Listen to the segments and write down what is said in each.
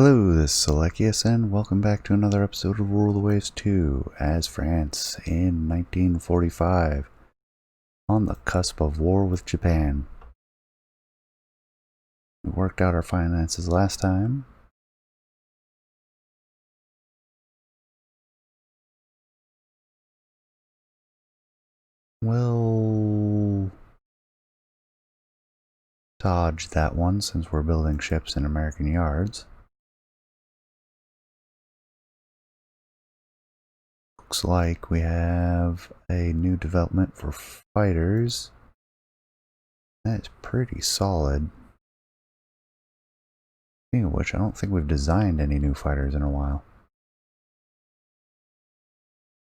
Hello, this is Alekius, and welcome back to another episode of Rule the Waves 2 as France in 1945, on the cusp of war with Japan. We worked out our finances last time. We'll dodge that one since we're building ships in American yards. Looks like we have a new development for fighters. That's pretty solid. Speaking of which, I don't think we've designed any new fighters in a while.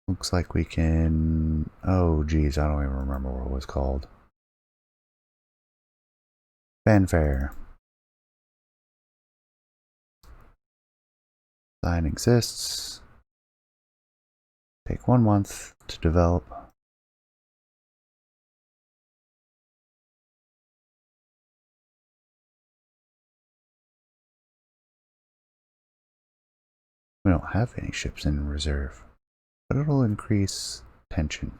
Looks like we can... oh geez, I don't even remember what it was called. Fanfare. Design exists. Take 1 month to develop. We don't have any ships in reserve, but it'll increase tension.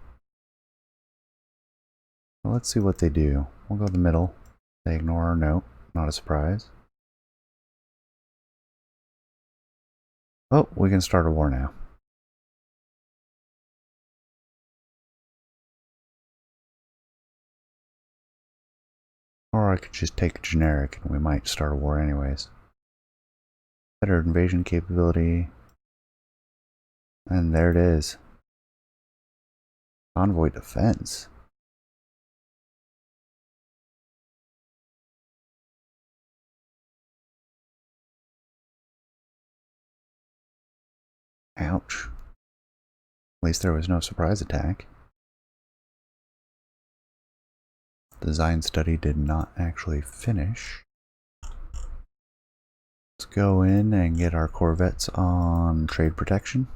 Well, let's see what they do. We'll go to the middle. They ignore our note. Not a surprise. Oh, we can start a war now. Or I could just take generic and we might start a war anyways. Better invasion capability. And there it is. Convoy defense. Ouch. At least there was no surprise attack. Design study did not actually finish. Let's go in and get our corvettes on trade protection.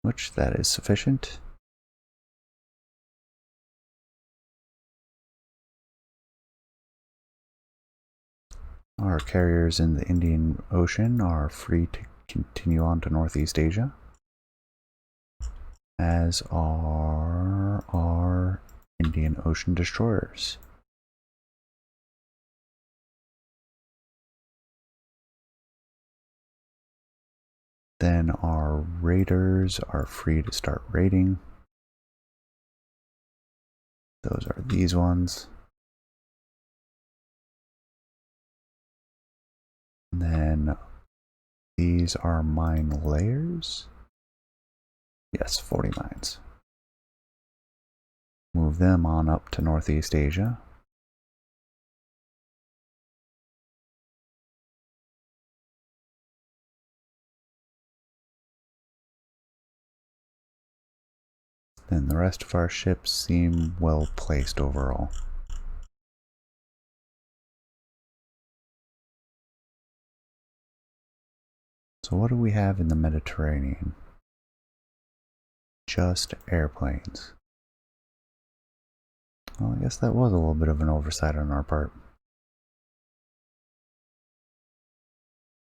Which that is sufficient. Our carriers in the Indian Ocean are free to continue on to Northeast Asia, as are our Indian Ocean destroyers. Then our raiders are free to start raiding. Those are these ones. And then these are mine layers. Yes, 40 mines. Move them on up to Northeast Asia. Then the rest of our ships seem well placed overall. So what do we have in the Mediterranean? Just airplanes. Well, I guess that was a little bit of an oversight on our part.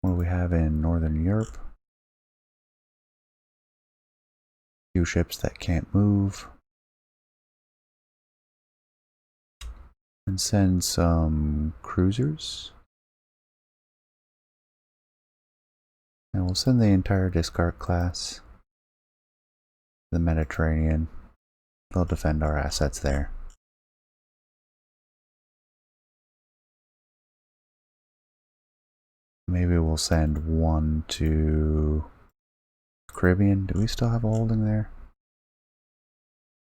What do we have in Northern Europe? Few ships that can't move. And send some cruisers. And we'll send the entire discard class to the Mediterranean. They'll defend our assets there. Maybe we'll send one to Caribbean. Do we still have a holding there?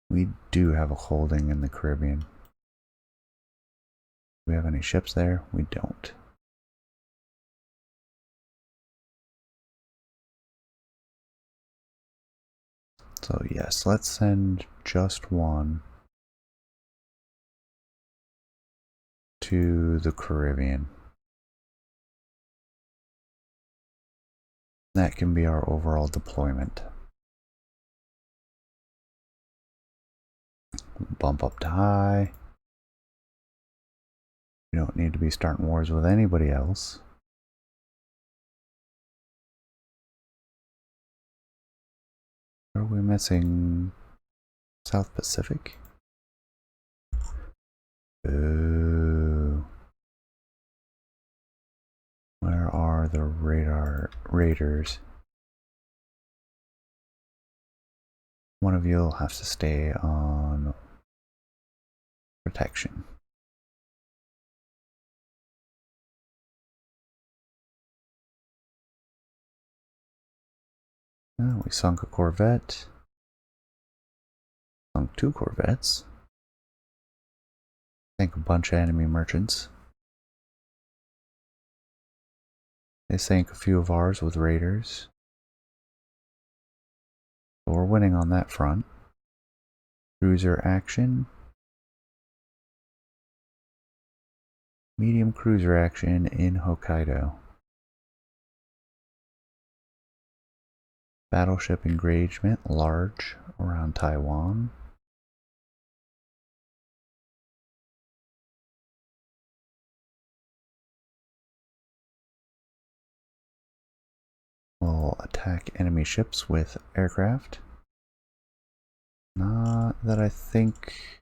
We do have a holding in the Caribbean. Do we have any ships there? We don't. So yes, let's send just one to the Caribbean. That can be our overall deployment. Bump up to high. We You don't need to be starting wars with anybody else. Are we missing South Pacific? Ooh. Where are the raiders? One of you'll have to stay on protection. Oh, we sunk a corvette. Sunk 2 corvettes. Sank a bunch of enemy merchants. They sank a few of ours with raiders. So we're winning on that front. Cruiser action. Medium cruiser action in Hokkaido. Battleship engagement large around Taiwan. We'll attack enemy ships with aircraft. Not that I think.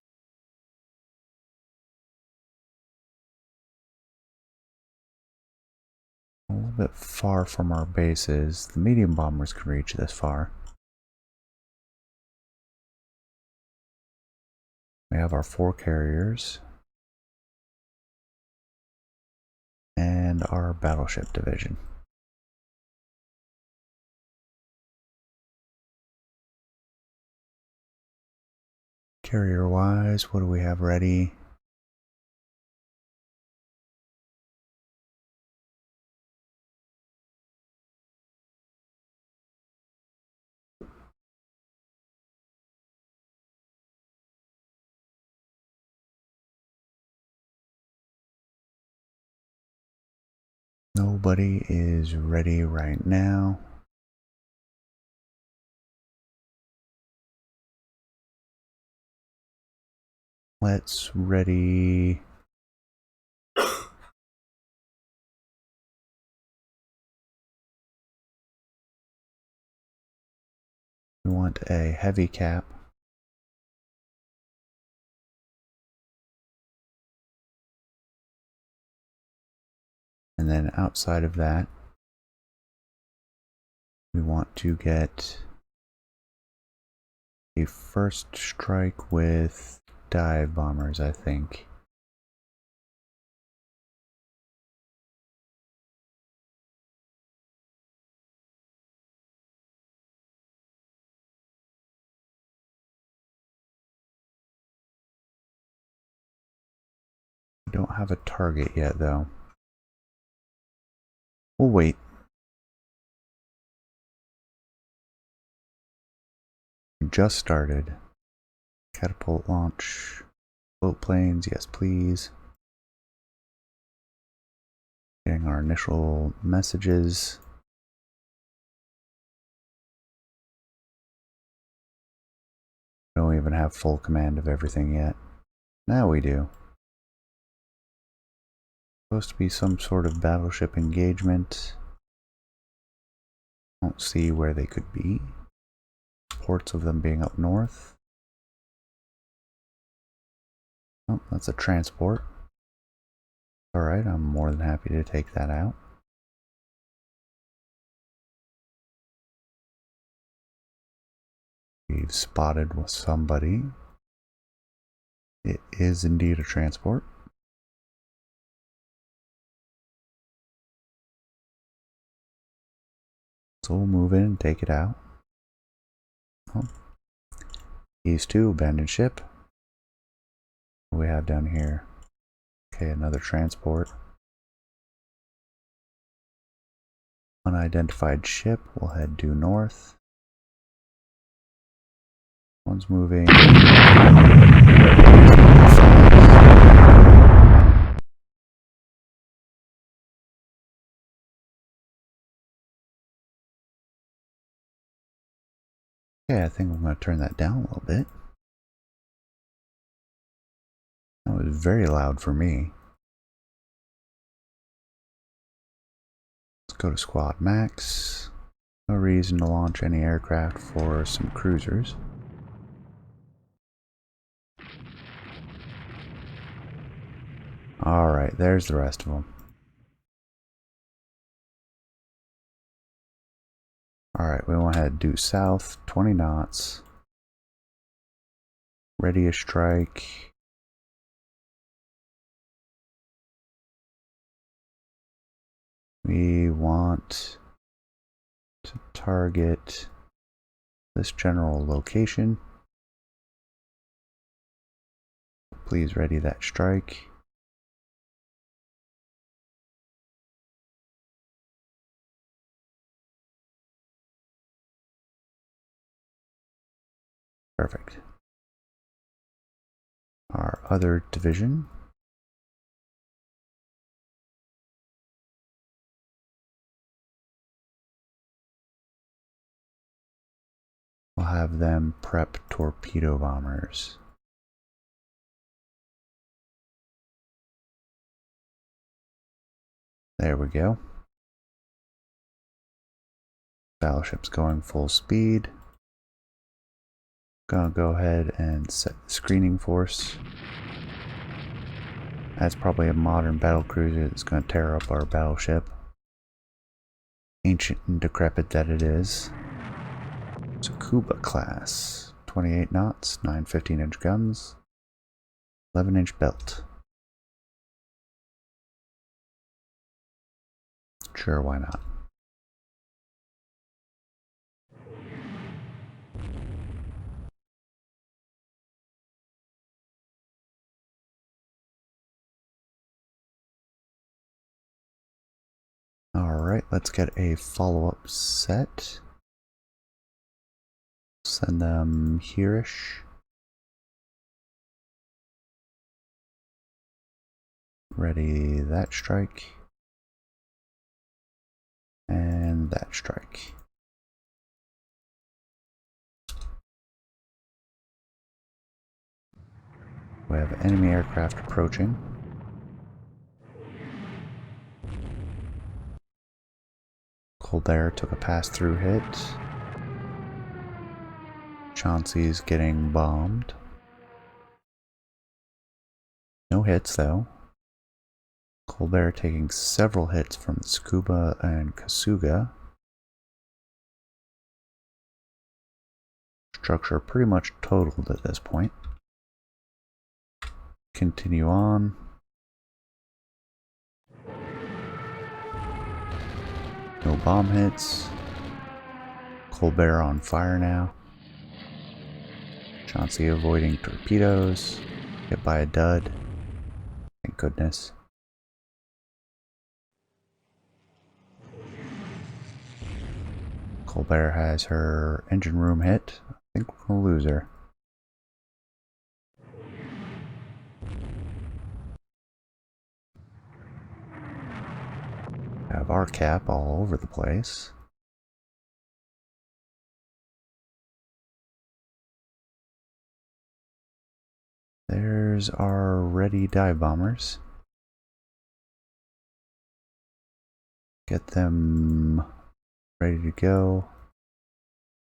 A little bit far from our bases. The medium bombers can reach this far. We have our 4 carriers and our battleship division. Carrier wise, what do we have ready? Nobody is ready right now. Let's ready. We want a heavy cap. And then outside of that, we want to get a first strike with dive bombers, I think. We don't have a target yet, though. We'll wait. We just started. Catapult launch. Float planes, yes please. Getting our initial messages. Don't even have full command of everything yet. Now we do. Supposed to be some sort of battleship engagement. Don't see where they could be. Reports of them being up north. Oh, that's a transport. Alright, I'm more than happy to take that out. We've spotted with somebody. It is indeed a transport. So we'll move in and take it out. Oh. These 2, abandoned ship. What do we have down here? Okay, another transport. Unidentified ship. We'll head due north. One's moving. Okay, I think I'm going to turn that down a little bit. That was very loud for me. Go to squad max. No reason to launch any aircraft for some cruisers. Alright, there's the rest of them. Alright, we want to head due south, 20 knots. Ready to strike. We want to target this general location. Please ready that strike. Perfect. Our other division. We'll have them prep torpedo bombers. There we go. Battleship's going full speed. Gonna go ahead and set the screening force. That's probably a modern battlecruiser that's gonna tear up our battleship. Ancient and decrepit that it is. Tsukuba class. 28 knots, 9 15-inch guns, 11-inch belt. Sure, why not? Alright, let's get a follow-up set. Send them here-ish. Ready that strike. And that strike. We have enemy aircraft approaching. Colbert took a pass-through hit. Chauncey's getting bombed. No hits though. Colbert taking several hits from Tsukuba and Kasuga. Structure pretty much totaled at this point. Continue on. No bomb hits. Colbert on fire now. Chauncey avoiding torpedoes. Hit by a dud. Thank goodness. Colbert has her engine room hit. I think we're gonna lose her. Have our cap all over the place. There's our ready dive bombers. Get them ready to go.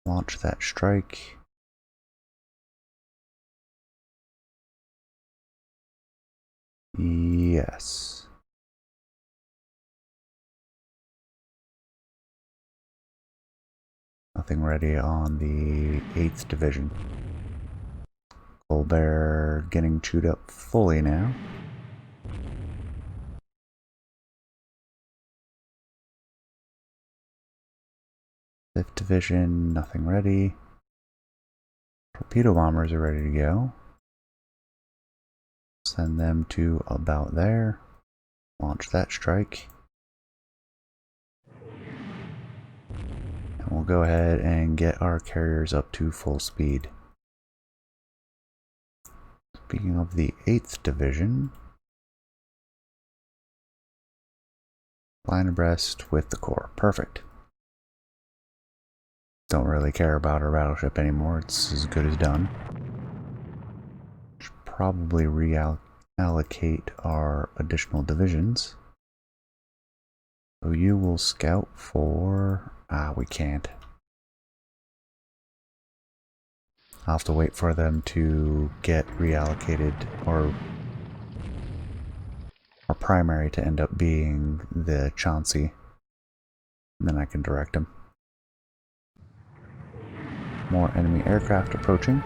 Launch that strike. Yes. Nothing ready on the 8th Division. Colbert getting chewed up fully now. Fifth Division, nothing ready. Torpedo bombers are ready to go. Send them to about there. Launch that strike. And we'll go ahead and get our carriers up to full speed. Speaking of the 8th Division, line abreast with the Corps. Perfect. Don't really care about our battleship anymore. It's as good as done. Should probably reallocate our additional divisions. So you will scout for... we can't. I'll have to wait for them to get reallocated, or our primary to end up being the Chauncey. And then I can direct them. More enemy aircraft approaching.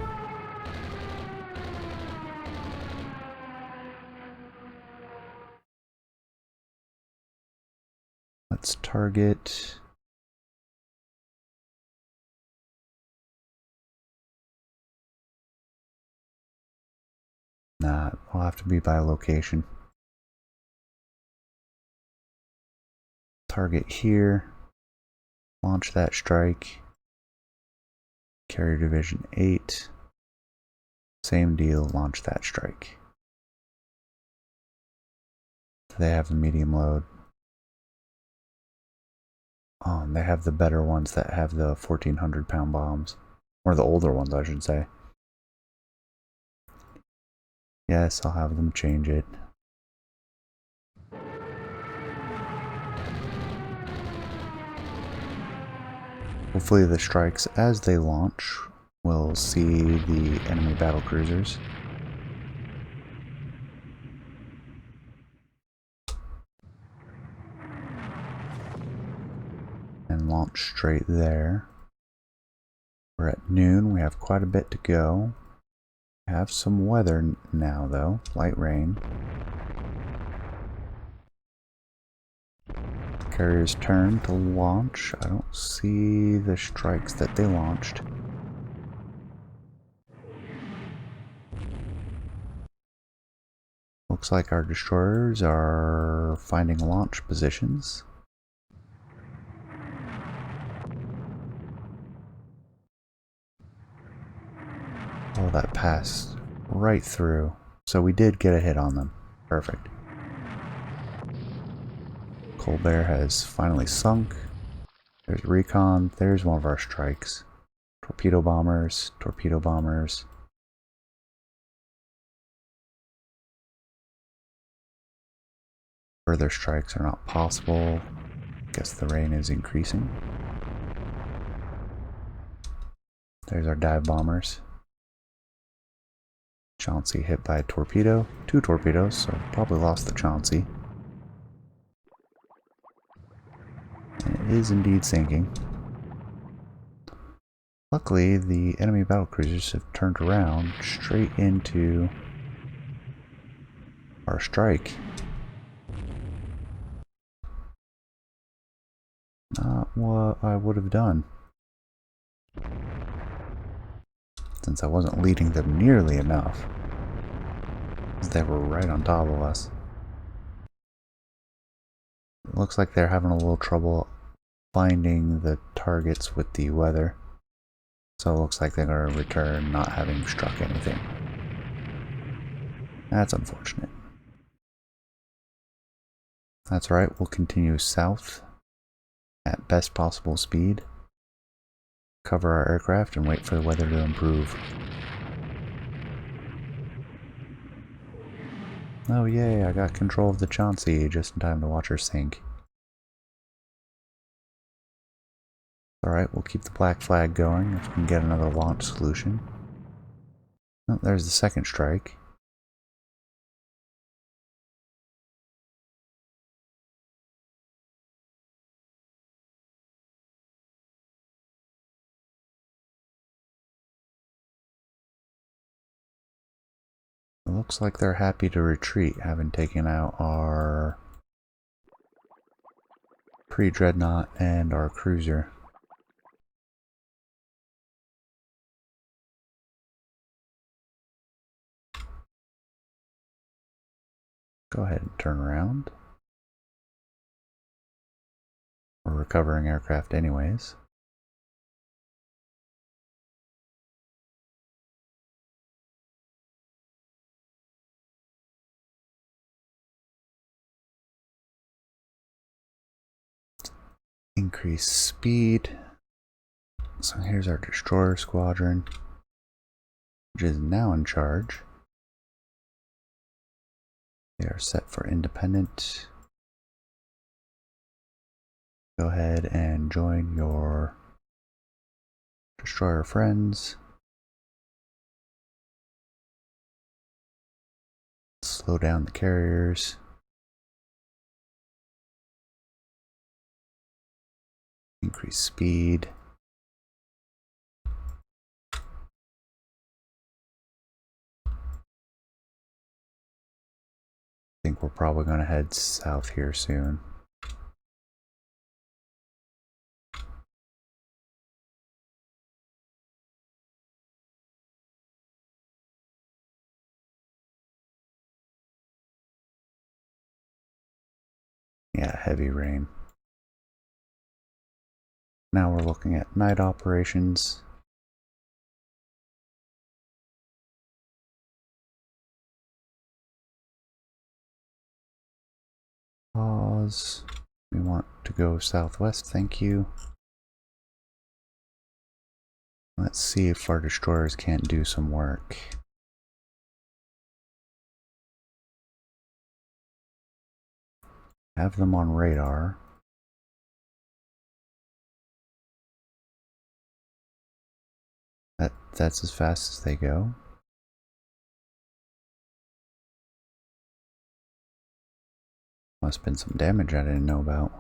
Let's target... Nah, it'll have to be by location. Target here. Launch that strike. Carrier Division 8. Same deal, launch that strike. They have a medium load. Oh, and they have the better ones that have the 1,400-pound bombs. Or the older ones, I should say. Yes, I'll have them change it. Hopefully the strikes as they launch will see the enemy battle cruisers. And launch straight there. We're at noon, we have quite a bit to go. We have some weather now though, light rain. Carrier's turn to launch. I don't see the strikes that they launched. Looks like our destroyers are finding launch positions. Oh, that passed right through. So we did get a hit on them. Perfect. Colbert has finally sunk. There's recon. There's one of our strikes. Torpedo bombers. Torpedo bombers. Further strikes are not possible. Guess the rain is increasing. There's our dive bombers. Chauncey hit by a torpedo. 2 torpedoes, so probably lost the Chauncey. It is indeed sinking. Luckily, the enemy battlecruisers have turned around straight into our strike. Not what I would have done, since I wasn't leading them nearly enough. They were right on top of us. It looks like they're having a little trouble finding the targets with the weather. So it looks like they're going to return not having struck anything. That's unfortunate. That's right, we'll continue south at best possible speed. Cover our aircraft and wait for the weather to improve. Oh yay, I got control of the Chauncey just in time to watch her sink. Alright, we'll keep the black flag going if we can get another launch solution. Oh, there's the second strike. It looks like they're happy to retreat, having taken out our pre-dreadnought and our cruiser. Go ahead and turn around. We're recovering aircraft anyways. Increase speed. So here's our destroyer squadron, which is now in charge. They are set for independent. go ahead and join your destroyer friends. Slow down the carriers. Increase speed. I think we're probably going to head south here soon. Yeah, heavy rain. Now we're looking at night operations. Pause. We want to go southwest, thank you. Let's see if our destroyers can't do some work. Have them on radar. That's as fast as they go. Must have been some damage I didn't know about.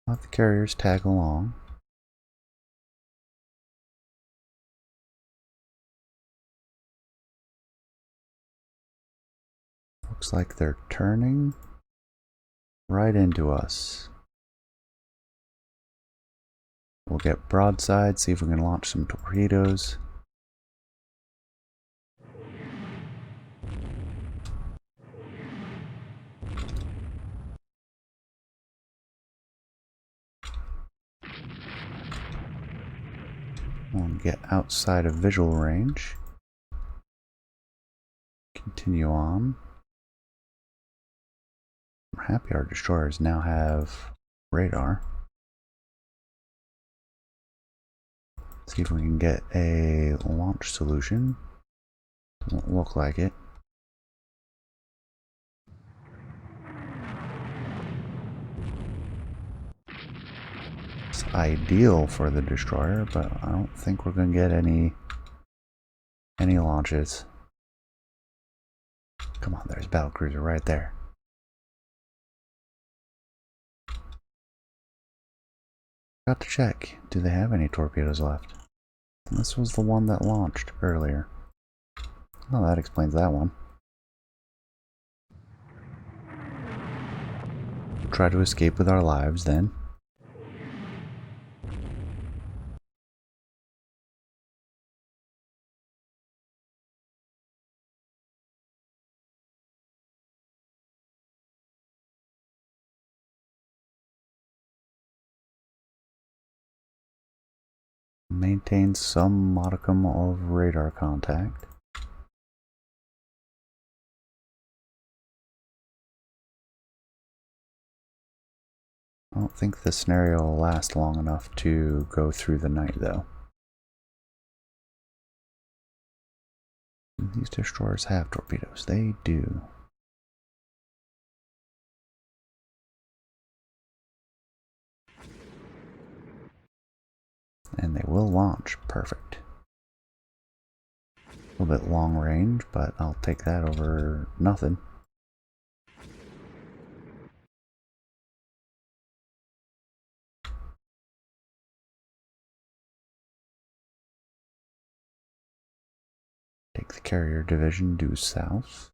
Let the carriers tag along. Looks like they're turning right into us. We'll get broadside, see if we can launch some torpedoes. We'll get outside of visual range. Continue on. I'm happy our destroyers now have radar. See if we can get a launch solution. Doesn't look like it. It's ideal for the destroyer, but I don't think we're going to get any launches. Come on, there's battlecruiser right there. Got to check. Do they have any torpedoes left? This was the one that launched earlier. Oh, that explains that one. We'll try to escape with our lives then. Maintain some modicum of radar contact. I don't think the scenario will last long enough to go through the night, though. These destroyers have torpedoes. They do. And they will launch. Perfect. A little bit long range, but I'll take that over nothing. Take the carrier division due south.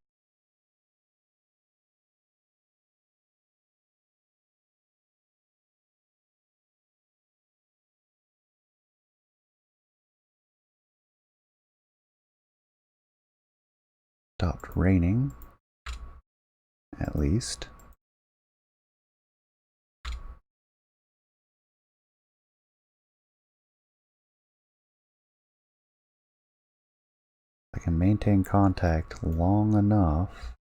Stopped raining, at least. I can maintain contact long enough,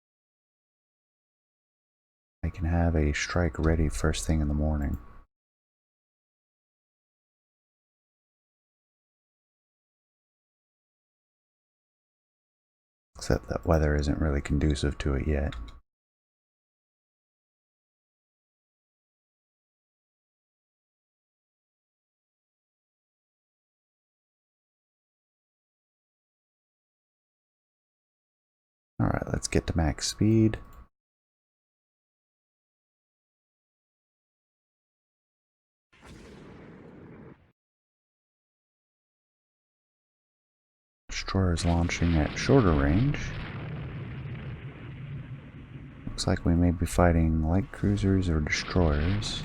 I can have a strike ready first thing in the morning. Except that weather isn't really conducive to it yet. Alright, let's get to max speed. Destroyer is launching at shorter range. Looks like we may be fighting light cruisers or destroyers.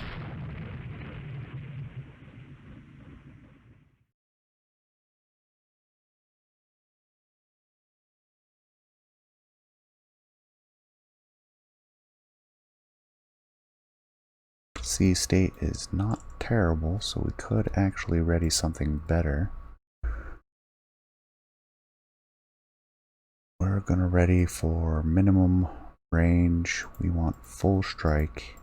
Sea state is not terrible, so we could actually ready something better. We're gonna ready for minimum range. We want full strike.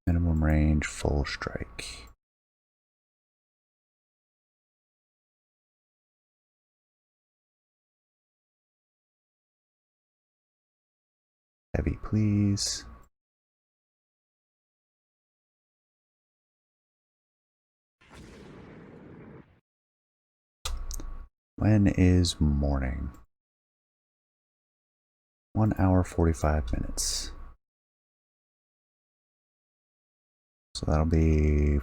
Minimum range, full strike. Heavy, please. When is morning? 1 hour 45 minutes. So that'll be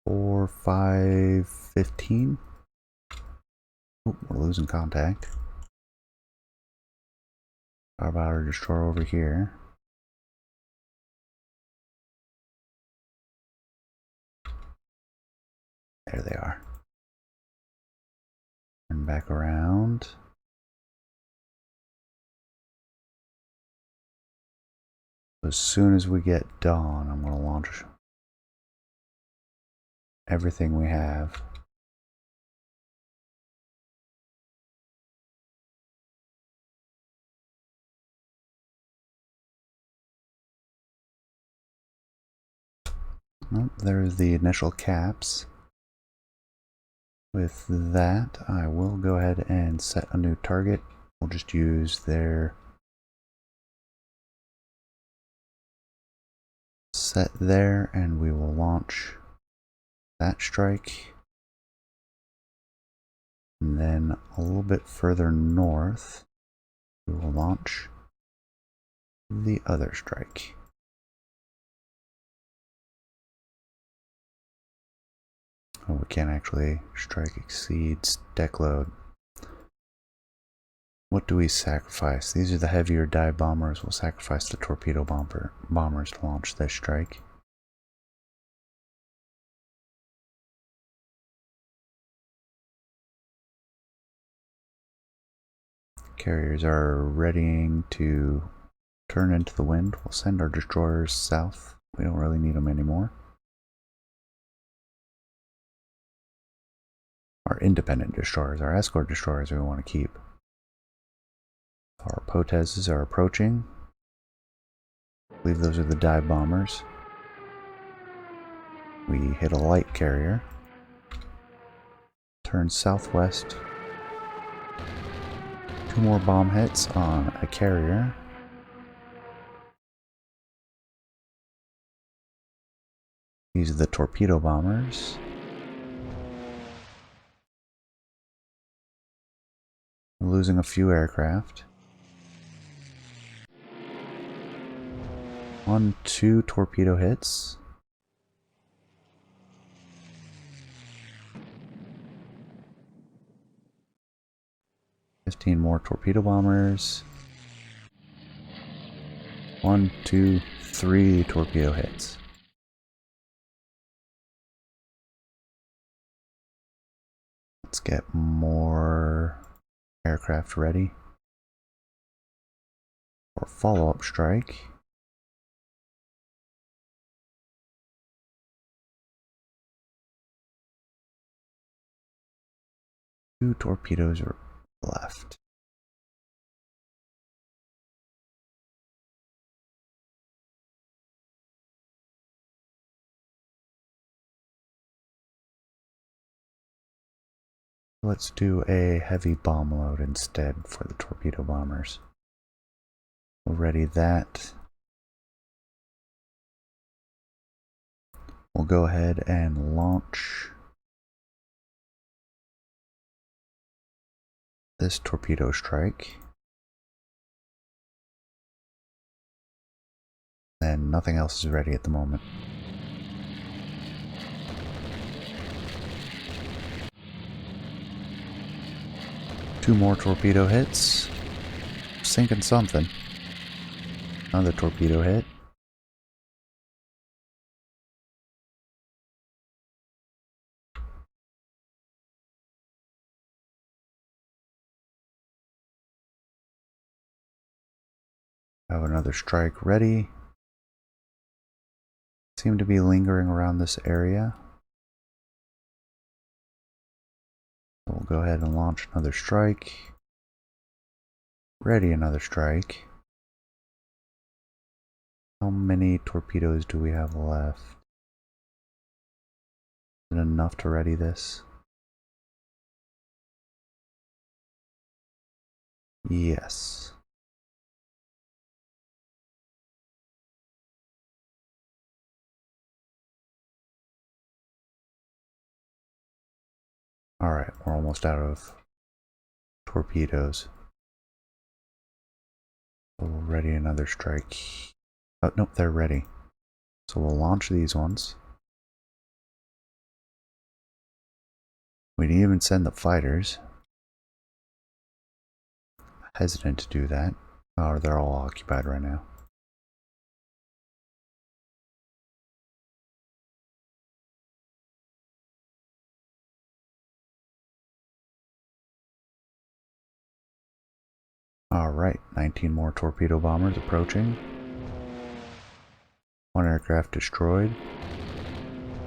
4, 5, 15. Oh, we're losing contact. How about our destroyer over here? There they are. Turn back around. As soon as we get dawn, I'm going to launch everything we have. Well, there's the initial caps. With that, I will go ahead and set a new target. We'll just use their set there, and we will launch that strike. And then a little bit further north, we will launch the other strike. Oh, we can't actually strike exceeds deck load. What do we sacrifice? These are the heavier dive bombers. We'll sacrifice the torpedo bombers to launch this strike. Carriers are readying to turn into the wind. We'll send our destroyers south. We don't really need them anymore. Our independent destroyers, our escort destroyers, we want to keep. Our Potezes are approaching. I believe those are the dive bombers. We hit a light carrier. Turn southwest. 2 more bomb hits on a carrier. These are the torpedo bombers. We're losing a few aircraft. 1, 2 torpedo hits. More torpedo bombers. 1, 2, 3 torpedo hits. Let's get more aircraft ready for follow-up strike. Two torpedoes are left. Let's do a heavy bomb load instead for the torpedo bombers. We'll ready that. We'll go ahead and launch this torpedo strike. And nothing else is ready at the moment. Two more torpedo hits. Sinking something. Another torpedo hit. Have another strike ready. Seem to be lingering around this area. So we'll go ahead and launch another strike. Ready another strike. How many torpedoes do we have left? Is it enough to ready this? Yes. Alright, we're almost out of torpedoes. So we'll ready another strike. Oh, nope, they're ready. So we'll launch these ones. We didn't even send the fighters. Hesitant to do that. Oh, they're all occupied right now. Alright, 19 more torpedo bombers approaching. One aircraft destroyed.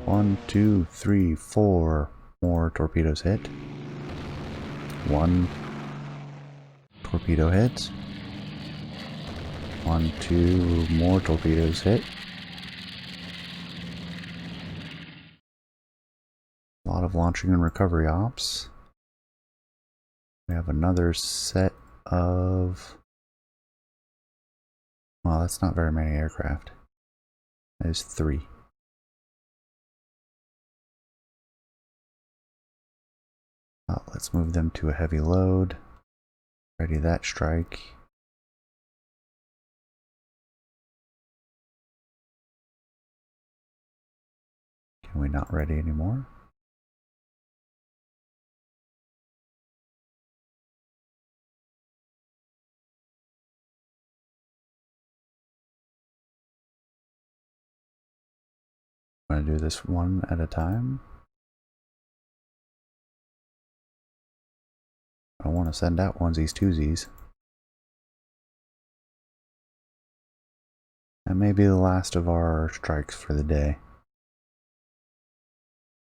1, 2, 3, 4 more torpedoes hit. One torpedo hit. 1, 2 more torpedoes hit. A lot of launching and recovery ops. We have another set of... Well, that's not very many aircraft. There's 3. Let's move them to a heavy load. Ready that strike. Can we not ready anymore? I'm going to do this one at a time. I want to send out onesies, twosies. And maybe the last of our strikes for the day.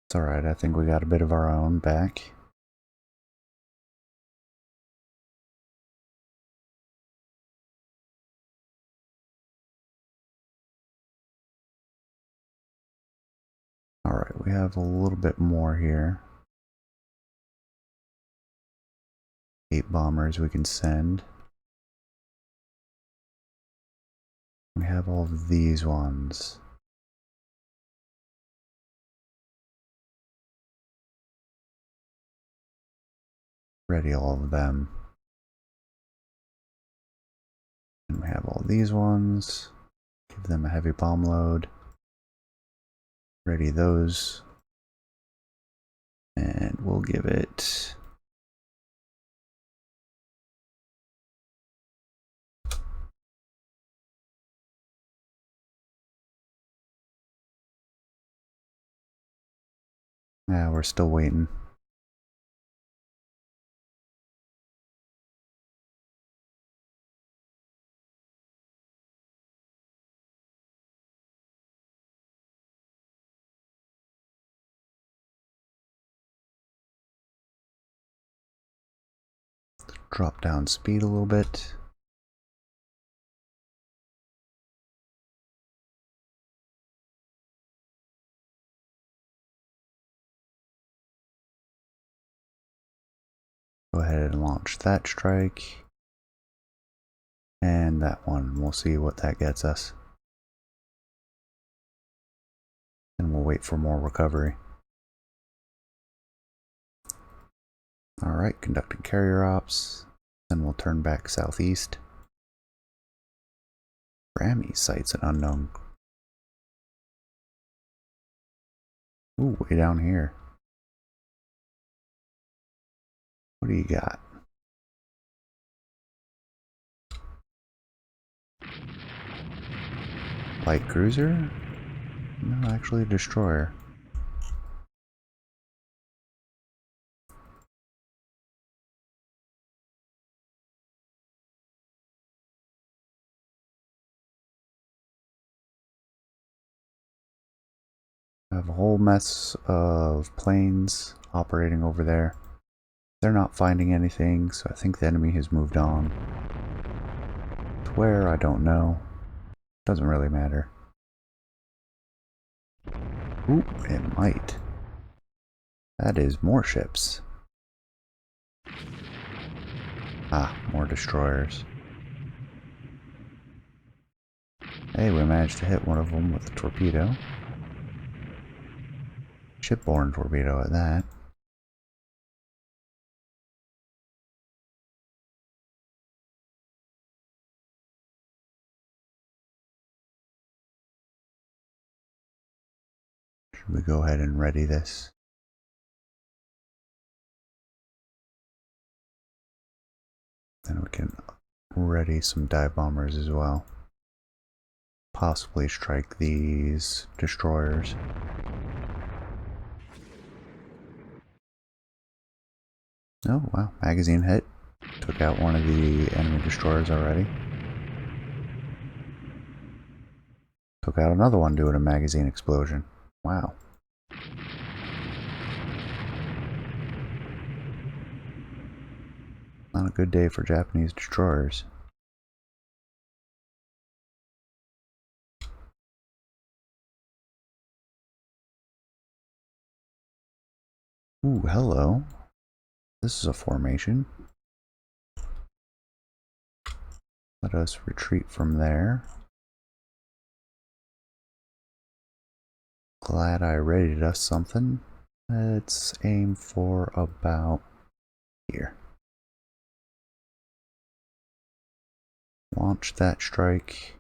It's alright, I think we got a bit of our own back. Alright, we have a little bit more here. 8 bombers we can send. We have all of these ones. Ready all of them. And we have all these ones. Give them a heavy bomb load. Ready those. And we'll give it... Yeah, we're still waiting. Drop down speed a little bit. Go ahead and launch that strike. And that one. We'll see what that gets us. And we'll wait for more recovery. Alright, conducting carrier ops. Then we'll turn back southeast. Grammy sights an unknown. Ooh, way down here. What do you got? Light cruiser? No, actually a destroyer. I have a whole mess of planes operating over there. They're not finding anything, so I think the enemy has moved on. To where, I don't know. Doesn't really matter. Ooh, it might. That is more ships. Ah, more destroyers. Hey, we managed to hit one of them with a torpedo. Shipborne torpedo at that. Should we go ahead and ready this? Then we can ready some dive bombers as well. Possibly strike these destroyers. Oh, wow. Magazine hit. Took out one of the enemy destroyers already. Took out another one doing a magazine explosion. Wow. Not a good day for Japanese destroyers. Ooh, hello. This is a formation. Let us retreat from there. Glad I rated us something. Let's aim for about here. Launch that strike.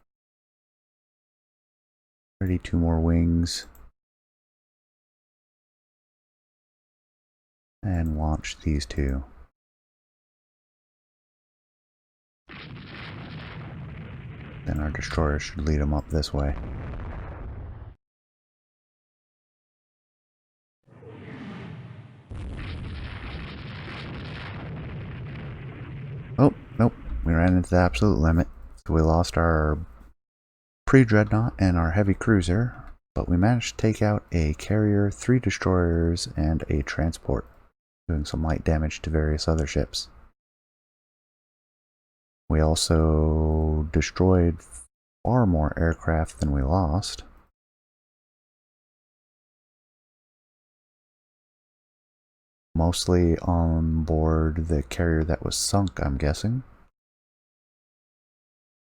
Ready 2 more wings. And launch these 2. Then our destroyer should lead them up this way. Oh, nope. We ran into the absolute limit. So we lost our pre-dreadnought and our heavy cruiser. But we managed to take out a carrier, 3 destroyers, and a transport, doing some light damage to various other ships. We also destroyed far more aircraft than we lost. Mostly on board the carrier that was sunk, I'm guessing.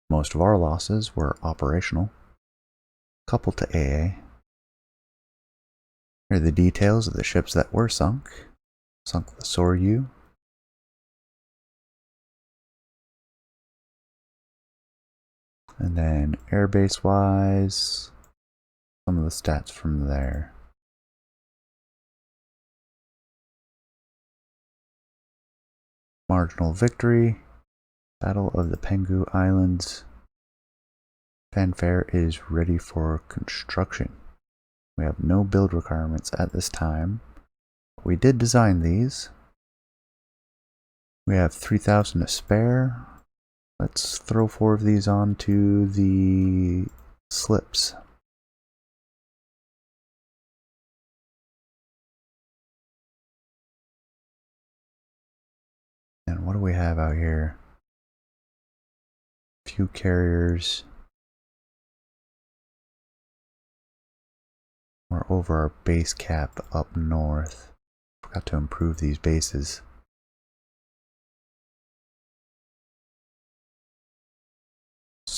Most of our losses were operational. Couple to AA. Here are the details of the ships that were sunk. Sunk the Soryu. And then airbase wise, some of the stats from there. Marginal victory. Battle of the Penghu Islands. Fanfare is ready for construction. We have no build requirements at this time. We did design these. We have 3,000 to spare. Let's throw 4 of these onto the slips. And what do we have out here? A few carriers. We're over our base cap up north. Forgot to improve these bases.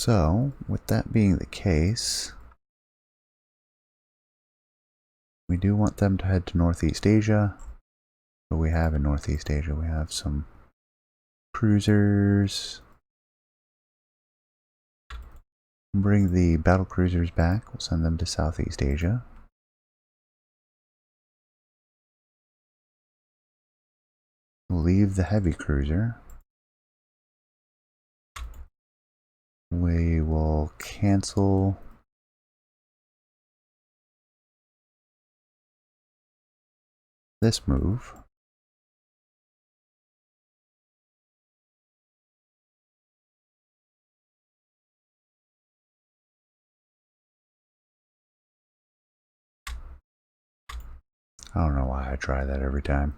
So, with that being the case, we do want them to head to Northeast Asia. What we have in Northeast Asia, we have some cruisers. Bring the battle cruisers back. We'll send them to Southeast Asia. We'll leave the heavy cruiser. We will cancel this move. I don't know why I try that every time.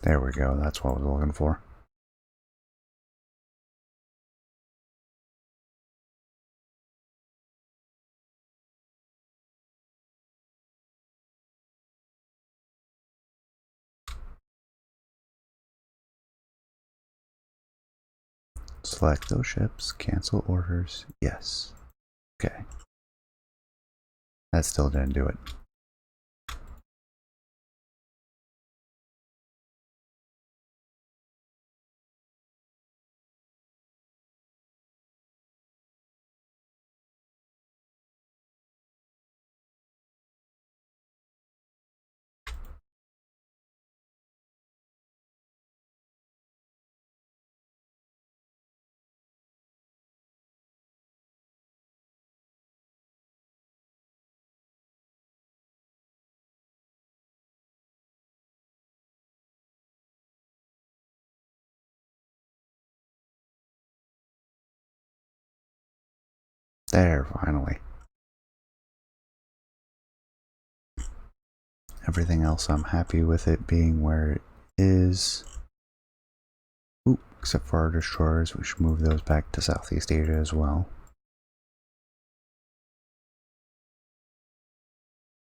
There we go, that's what I was looking for. Select those ships, cancel orders, yes. Okay. That still didn't do it. There, finally. Everything else I'm happy with it being where it is. Ooh, except for our destroyers, we should move those back to Southeast Asia as well.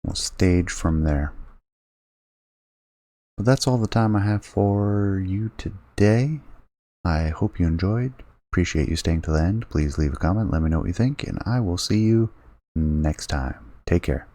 We'll stage from there. But that's all the time I have for you today. I hope you enjoyed. Appreciate you staying to the end. Please leave a comment, let me know what you think, and I will see you next time. Take care.